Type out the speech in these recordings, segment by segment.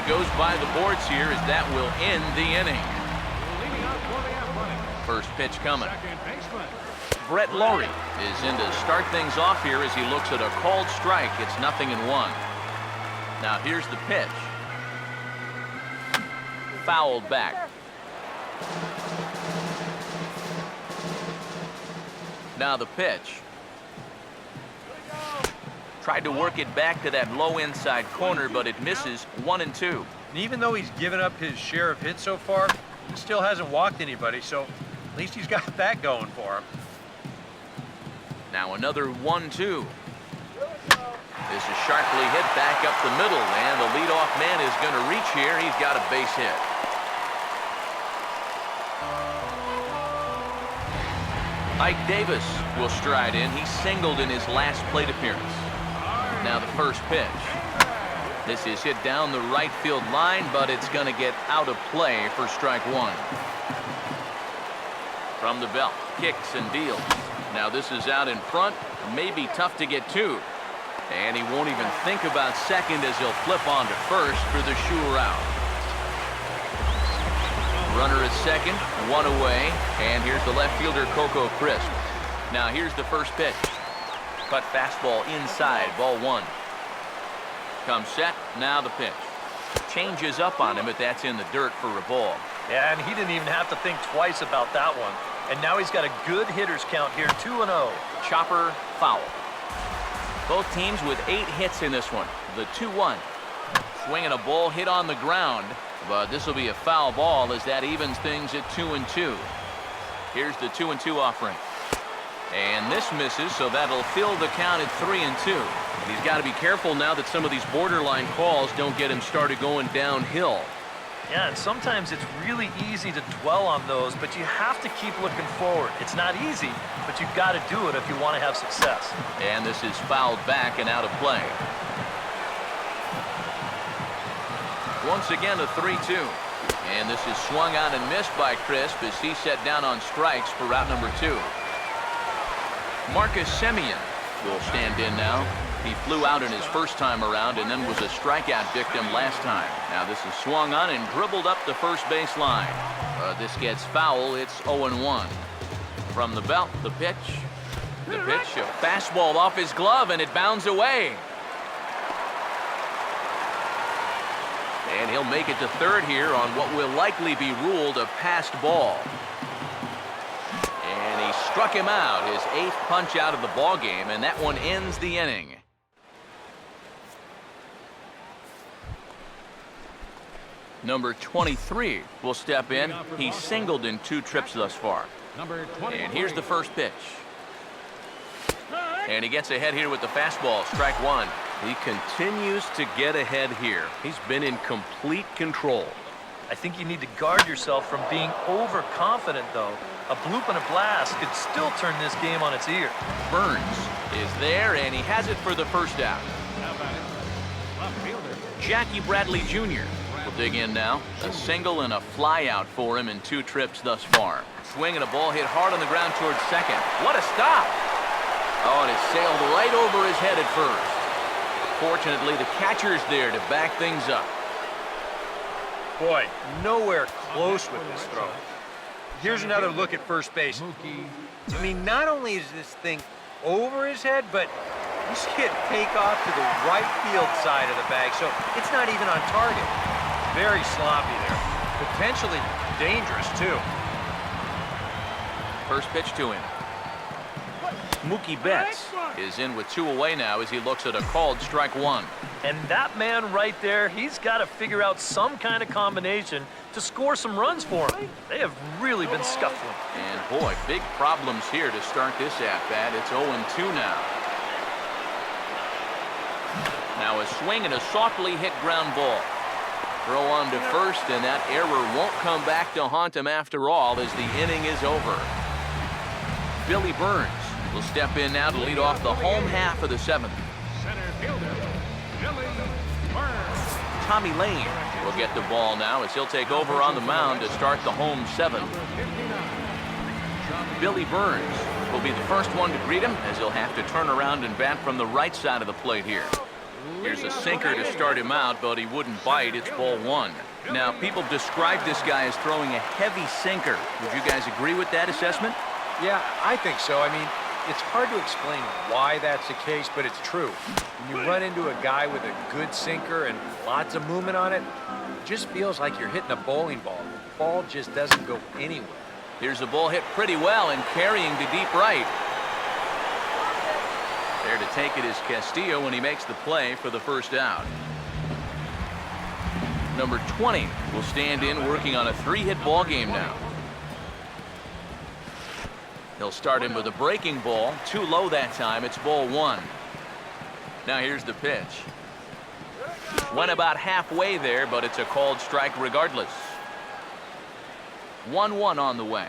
goes by the boards here as that will end the inning. First pitch coming. Brett Laurie is in to start things off here as he looks at a called strike. It's 0-1. Now here's the pitch. Fouled back. Now the pitch. Tried to work it back to that low inside corner, but it misses. 1-2. And even though he's given up his share of hits so far, he still hasn't walked anybody, so at least he's got that going for him. Now another 1-2. This is sharply hit back up the middle, and the leadoff man is going to reach here. He's got a base hit. Ike Davis will stride in. He singled in his last plate appearance. Now the first pitch. This is hit down the right field line, but it's going to get out of play for strike one. From the belt, kicks and deals. Now this is out in front. Maybe tough to get to. And he won't even think about second as he'll flip on to first for the sure out. Runner at second, one away, and here's the left fielder, Coco Crisp. Now here's the first pitch. Cut fastball inside, ball one. Comes set, now the pitch. Changes up on him, but that's in the dirt for a ball. Yeah, and he didn't even have to think twice about that one. And now he's got a good hitter's count here, 2-0. Chopper, foul. Both teams with 8 hits in this one. The 2-1. Swinging a ball hit on the ground. But this will be a foul ball as that evens things at 2-2. Here's the 2-2 offering. And this misses, so that'll fill the count at 3-2. He's got to be careful now that some of these borderline calls don't get him started going downhill. Yeah, and sometimes it's really easy to dwell on those, but you have to keep looking forward. It's not easy, but you've got to do it if you want to have success. And this is fouled back and out of play. Once again, a 3-2. And this is swung on and missed by Crisp as he set down on strikes for route number 2. Marcus Semien will stand in now. He flew out in his first time around and then was a strikeout victim last time. Now this is swung on and dribbled up the first base line. This gets foul. It's 0-1. From the belt, the pitch. The pitch, a fastball off his glove, and it bounds away. And he'll make it to third here on what will likely be ruled a passed ball. And he struck him out, his 8th punch out of the ball game, and that one ends the inning. Number 23 will step in. He's singled in 2 trips thus far. And here's the first pitch. And he gets ahead here with the fastball, strike one. He continues to get ahead here. He's been in complete control. I think you need to guard yourself from being overconfident, though. A bloop and a blast could still turn this game on its ear. Burns is there, and he has it for the first out. Jackie Bradley Jr. will dig in now. A single and a fly out for him in 2 trips thus far. Swing and a ball hit hard on the ground towards second. What a stop! Oh, and it sailed right over his head at first. Fortunately, the catcher's there to back things up. Boy, nowhere close with this throw. Here's another look at first base. I mean, not only is this thing over his head, but you see it take off to the right field side of the bag, so it's not even on target. Very sloppy there. Potentially dangerous, too. First pitch to him. Mookie Betts is in with 2 away now as he looks at a called strike one. And that man right there, he's got to figure out some kind of combination to score some runs for him. They have really been scuffling. And boy, big problems here to start this at-bat. It's 0-2 now. Now a swing and a softly hit ground ball. Throw on to first, and that error won't come back to haunt him after all as the inning is over. Billy Burns will step in now to lead off the home half of the 7th. Center fielder, Billy Burns. Tommy Lane will get the ball now as he'll take over on the mound to start the home 7th. Billy Burns will be the first one to greet him as he'll have to turn around and bat from the right side of the plate here. Here's a sinker to start him out, but he wouldn't bite. It's ball one. Now, people describe this guy as throwing a heavy sinker. Would you guys agree with that assessment? Yeah, I think so. I mean, it's hard to explain why that's the case, but it's true. When you run into a guy with a good sinker and lots of movement on it, it just feels like you're hitting a bowling ball. The ball just doesn't go anywhere. Here's the ball hit pretty well and carrying to deep right. There to take it is Castillo when he makes the play for the first out. Number 20 will stand in working on a 3-hit ball game now. He'll start him with a breaking ball. Too low that time. It's ball one. Now here's the pitch. Went about halfway there, but it's a called strike regardless. 1-1 on the way.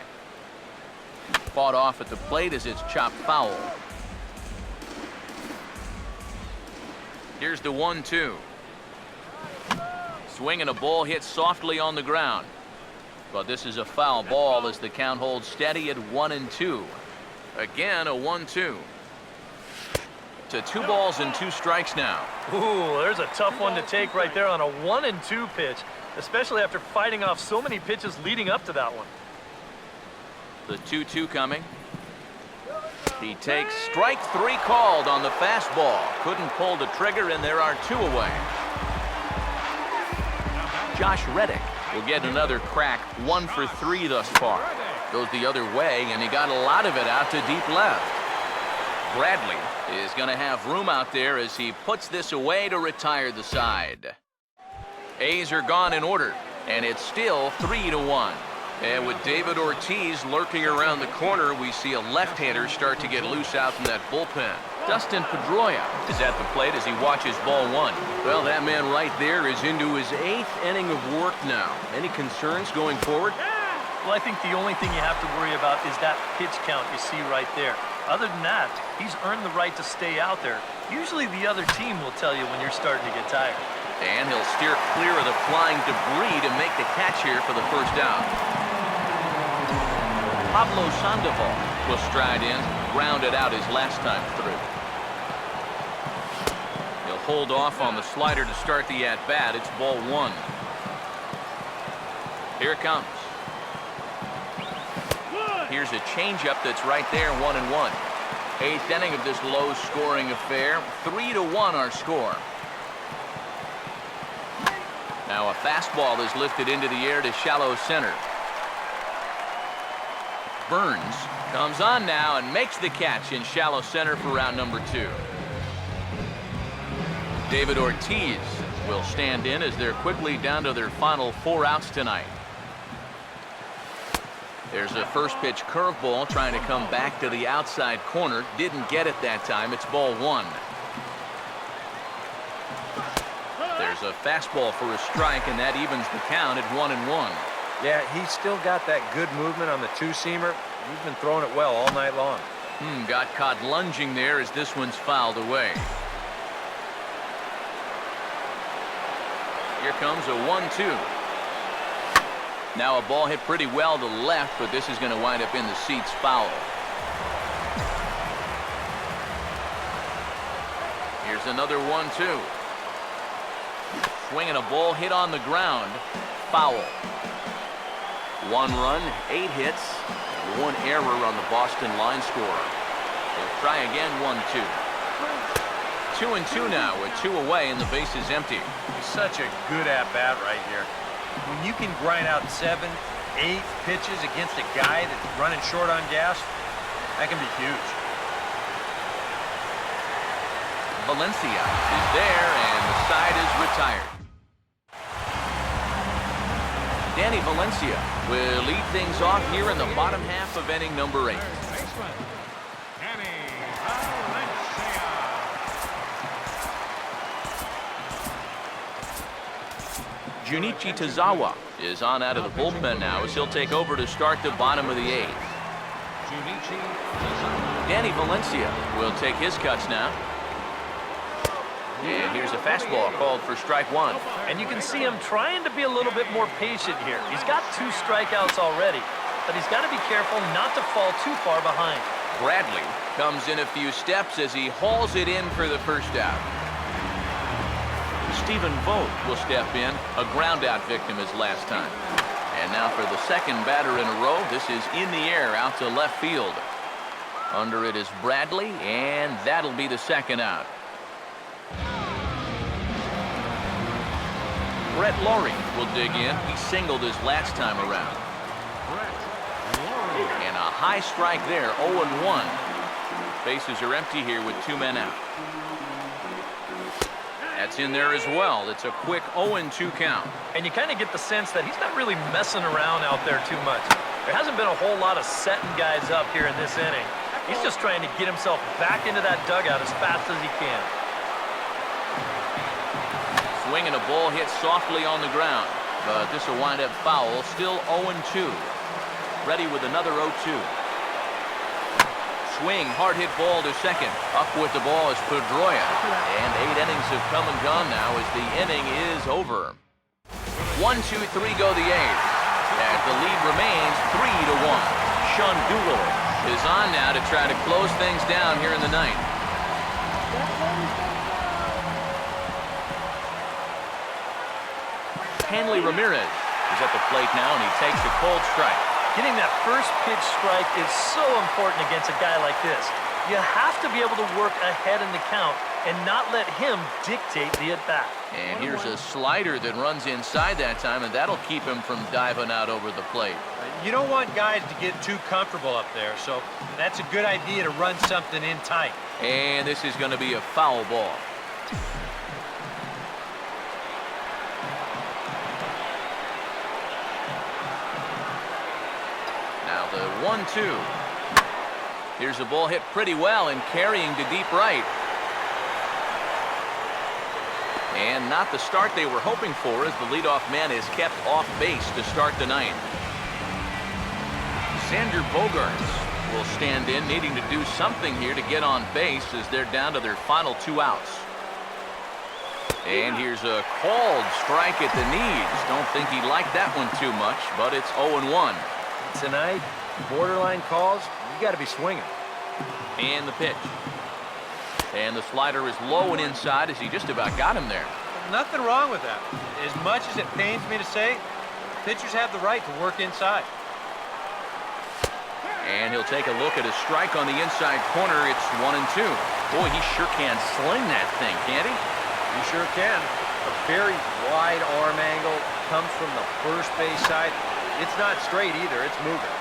Fought off at the plate as it's chopped foul. Here's the 1-2. Swinging a ball hit softly on the ground. But this is a foul ball as the count holds steady at 1-2. Again, a 1-2. To 2 balls and 2 strikes now. Ooh, there's a tough one to take right there on a 1-2 pitch, especially after fighting off so many pitches leading up to that one. The 2-2 coming. He takes strike 3 called on the fastball. Couldn't pull the trigger, and there are 2 away. Josh Reddick will get another crack, 1 for 3 thus far. Goes the other way, and he got a lot of it out to deep left. Bradley is going to have room out there as he puts this away to retire the side. A's are gone in order, and it's still 3-1. And with David Ortiz lurking around the corner, we see a left-hander start to get loose out from that bullpen. Dustin Pedroia is at the plate as he watches ball one. Well, that man right there is into his 8th inning of work now. Any concerns going forward? Well, I think the only thing you have to worry about is that pitch count you see right there. Other than that, he's earned the right to stay out there. Usually the other team will tell you when you're starting to get tired. And he'll steer clear of the flying debris to make the catch here for the first out. Pablo Sandoval will stride in, rounded out his last time through. He'll hold off on the slider to start the at-bat. It's ball one. Here it comes. Here's a changeup that's right there, 1-1. 8th inning of this low-scoring affair. 3-1 our score. Now a fastball is lifted into the air to shallow center. Burns comes on now and makes the catch in shallow center for round number 2. David Ortiz will stand in as they're quickly down to their final 4 outs tonight. There's a first pitch curveball trying to come back to the outside corner. Didn't get it that time. It's ball one. There's a fastball for a strike, and that evens the count at 1-1. Yeah, he's still got that good movement on the 2-seamer. He's been throwing it well all night long. Got caught lunging there as this one's fouled away. Here comes a 1-2. Now a ball hit pretty well to left, but this is going to wind up in the seats foul. Here's another 1-2. Swinging a ball hit on the ground. Foul. 1 run, 8 hits, 1 error on the Boston line scorer. They'll try again, 1-2. 2-2 now with 2 away and the base is empty. Such a good at-bat right here. When you can grind out 7, 8 pitches against a guy that's running short on gas, that can be huge. Valencia is there and the side is retired. Danny Valencia will lead things off here in the bottom half of inning number 8. Junichi Tazawa is on out of the bullpen now as he'll take over to start the bottom of the 8th. Danny Valencia will take his cuts now. And here's a fastball called for strike 1. And you can see him trying to be a little bit more patient here. He's got 2 strikeouts already, but he's got to be careful not to fall too far behind. Bradley comes in a few steps as he hauls it in for the first out. Stephen Vogt will step in. A ground-out victim his last time. And now for the second batter in a row. This is in the air out to left field. Under it is Bradley, and that'll be the second out. Brett Laurie will dig in. He singled his last time around. And a high strike there, 0-1. Bases are empty here with 2 men out. That's in there as well. It's a quick 0-2 count. And you kind of get the sense that he's not really messing around out there too much. There hasn't been a whole lot of setting guys up here in this inning. He's just trying to get himself back into that dugout as fast as he can. Swinging a ball hit softly on the ground, but this will wind up foul. Still 0-2. Ready with another 0-2. Swing, hard hit ball to second. Up with the ball is Pedroia. And 8 innings have come and gone now as the inning is over. 1-2-3 go the A's. As the lead remains 3-1. Sean Doolittle is on now to try to close things down here in the ninth. Hanley Ramirez is at the plate now, and he takes a cold strike. Getting that first pitch strike is so important against a guy like this. You have to be able to work ahead in the count and not let him dictate the at-bat. And here's a slider that runs inside that time, and that'll keep him from diving out over the plate. You don't want guys to get too comfortable up there, so that's a good idea to run something in tight. And this is going to be a foul ball. Now the 1-2. Here's a ball hit pretty well and carrying to deep right. And not the start they were hoping for, as the leadoff man is kept off base to start the ninth. Xander Bogaerts will stand in, needing to do something here to get on base as they're down to their final 2 outs. And here's a called strike at the knees. Don't think he liked that one too much, but it's 0-1. Tonight, borderline calls, you got to be swinging. And the pitch. And the slider is low and inside as he just about got him there. Nothing wrong with that. As much as it pains me to say, pitchers have the right to work inside. And he'll take a look at a strike on the inside corner. It's 1-2. Boy, he sure can sling that thing, can't he? You sure can. A very wide arm angle comes from the first base side. It's not straight either. It's moving.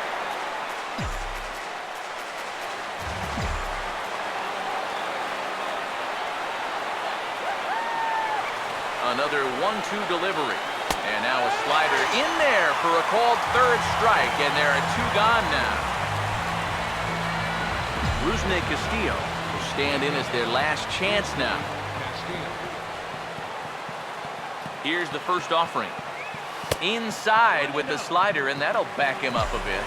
Another 1-2 delivery. And now a slider in there for a called third strike. And there are 2 gone now. Rusney Castillo will stand in as their last chance now. Here's the first offering. Inside with the slider, and that'll back him up a bit.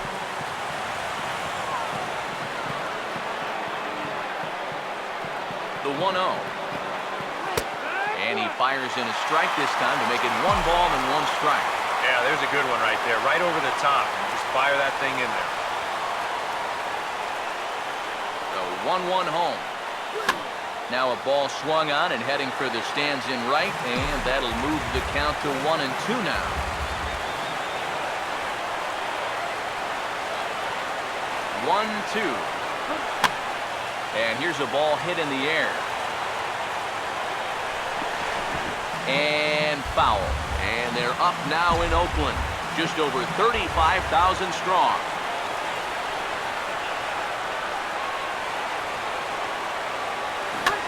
The 1-0. And he fires in a strike this time to make it 1 ball and 1 strike. Yeah, there's a good one right there, right over the top. Just fire that thing in there. So 1-1 home. Now a ball swung on and heading for the stands in right, and that'll move the count to 1-2 now. One, 2. And here's a ball hit in the air. And foul. And they're up now in Oakland. Just over 35,000 strong.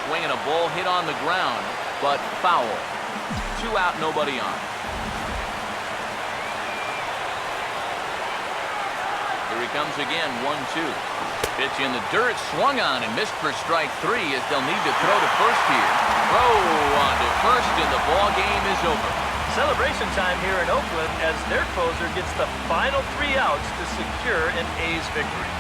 Swinging a ball hit on the ground, but foul. 2 out, nobody on. Here he comes again, 1-2. Pitch in the dirt, swung on and missed for strike 3 as they'll need to throw to first here. Throw on to first and the ball game is over. Celebration time here in Oakland as their closer gets the final 3 outs to secure an A's victory.